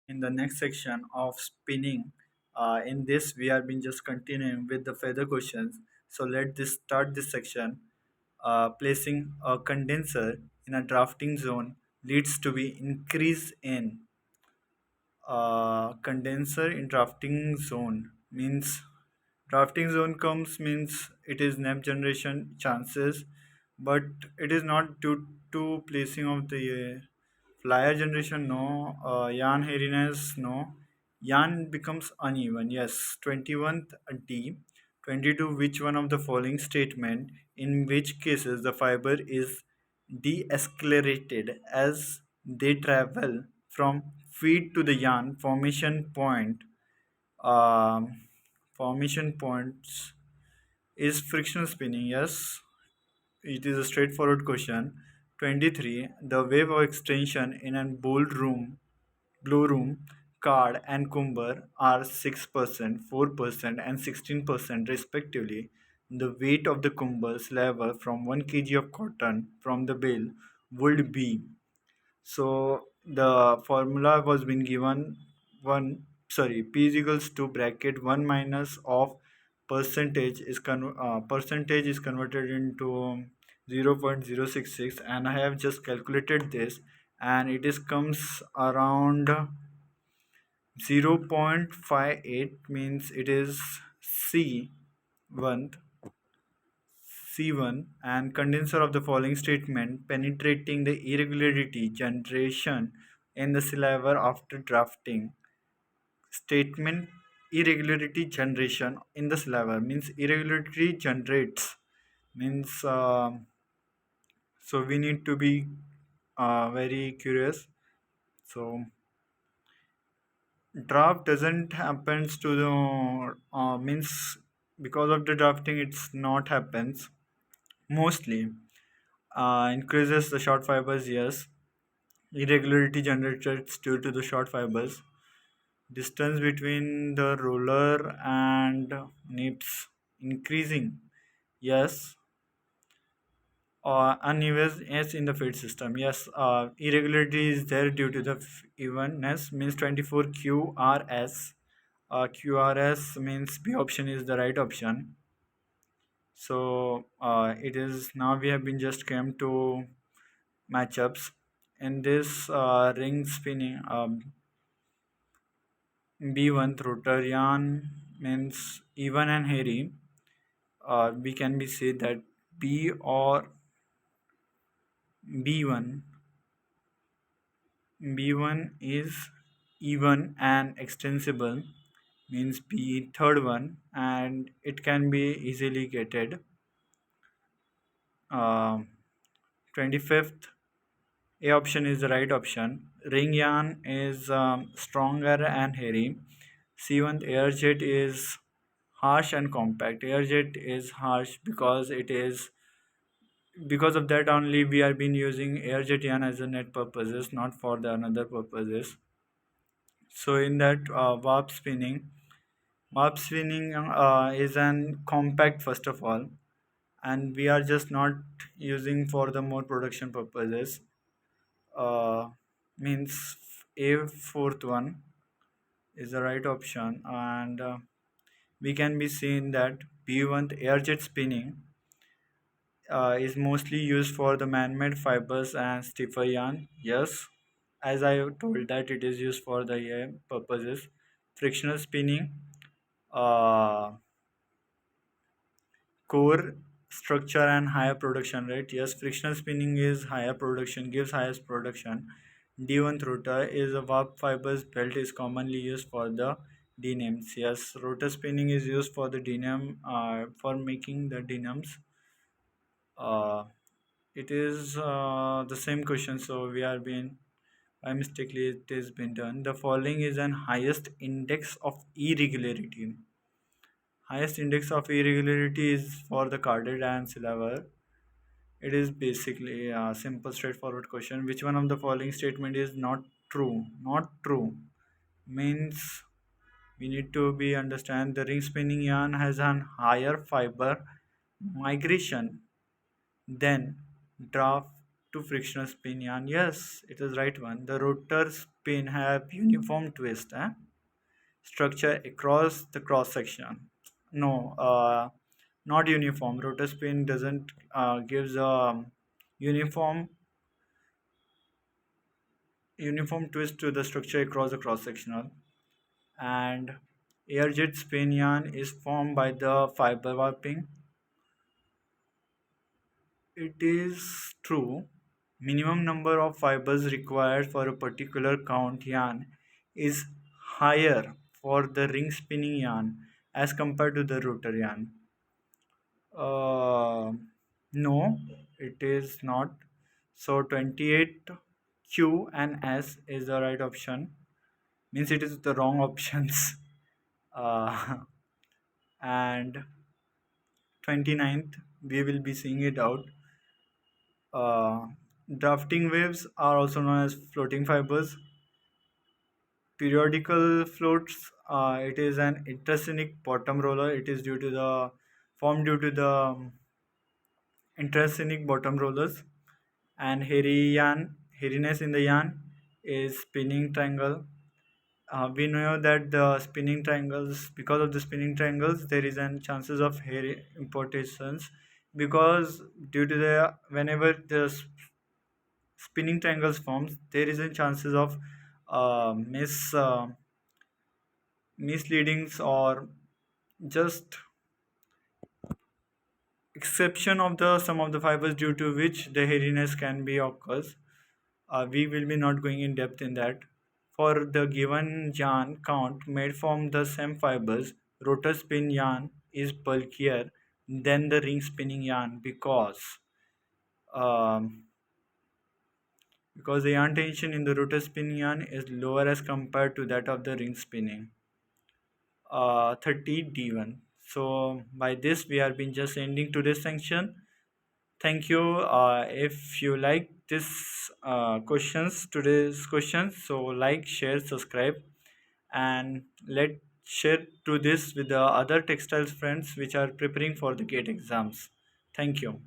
in the next section of spinning. In this, we have been just continuing with the further questions. So let this start this section. Placing a condenser in a drafting zone leads to be increase in condenser in drafting zone means drafting zone comes means it is nap generation chances, but it is not due to placing of the flyer generation. No, yarn hairiness. No, yarn becomes uneven. Yes, 21th D. 22. Which one of the following statement, in which cases the fiber is de-escalated as they travel from feed to the yarn formation point? Um, Formation points is frictional spinning. Yes, it is a straightforward question. 23. The wave of extension in a blue room, card and cumber are 6%, 4%, and 16% respectively. The weight of the cumbers level from 1 kg of cotton from the bale would be. So the formula was been given P is equals to bracket 1 minus of percentage is converted into 0.066, and I have just calculated this, and it is comes around 0.58, means it is C1 C1 and condenser of the following statement, penetrating the irregularity generation in the saliva after drafting. Statement, irregularity generation in the saliva means irregularity generates means so we need to be very curious. So draft doesn't happens to the means because of the drafting it's not happens mostly. Increases the short fibers, yes. Irregularity generated due to the short fibers. Distance between the roller and nips increasing, yes. Unevenness in the feed system, yes. Irregularity is there due to the evenness means 24 QRS. QRS means B option is the right option. So it is now we have been just came to matchups in this ring spinning. B1 rotor yarn means even and hairy. We can be say that B or B1 B1 is even and extensible means B third one, and it can be easily getted. 25th A option is the right option. Ring yarn is stronger and hairy. C1 air jet is harsh and compact. Air jet is harsh because it is because of that only we are been using air jet yarn as a net purposes, not for the another purposes. So in that warp spinning is an compact first of all, and we are just not using for the more production purposes. uh, Means a fourth one is the right option, and we can be seen that B1 air jet spinning is mostly used for the man-made fibers and stiffer yarn. Yes, as I told that it is used for the purposes. Frictional spinning, uh, core structure and higher production rate. Yes, frictional spinning is higher production, gives highest production. D1 rotor is a warp fibers belt is commonly used for the denims. Yes, rotor spinning is used for the denim for making the denims. Uh, it is the same question, so we are being by mistakenly it has been done. The following is an highest index of irregularity. Highest index of irregularity is for the carded and silver. It is basically a simple, straightforward question. Which one of the following statement is not true? Not true means we need to be understand the ring spinning yarn has an higher fiber migration than draft to frictional spin yarn. Yes, it is right one. The rotor spin have uniform twist structure across the cross section. No, not uniform. Rotor spin doesn't gives a uniform uniform twist to the structure across the cross sectional. And air jet spin yarn is formed by the fiber warping. It is true. Minimum number of fibers required for a particular count yarn is higher for the ring spinning yarn as compared to the rotor yarn. Uh, no, it is not. So 28 Q and S is the right option. Means it is the wrong options. Uh, and 29th, we will be seeing it out. Uh, Drafting waves are also known as floating fibers. Periodical floats, it is an intracynic bottom roller. It is due to the formed due to the intracynic bottom rollers. And hairiness in the yarn is spinning triangle. We know that the spinning triangles, because of the spinning triangles, there is an chances of hair importations, because due to the whenever the spinning triangles forms, there is a chances of misleadings or just exception of the some of the fibers due to which the hairiness can be occurs. We will be not going in depth in that. For the given yarn count made from the same fibers, rotor spin yarn is bulkier than the ring spinning yarn um, because the yarn tension in the rotor spinning yarn is lower as compared to that of the ring spinning. 30 D1. So by this we have been just ending today's section. Thank you. If you like this today's questions, so like, share, subscribe, and let share to this with the other textiles friends which are preparing for the gate exams. Thank you.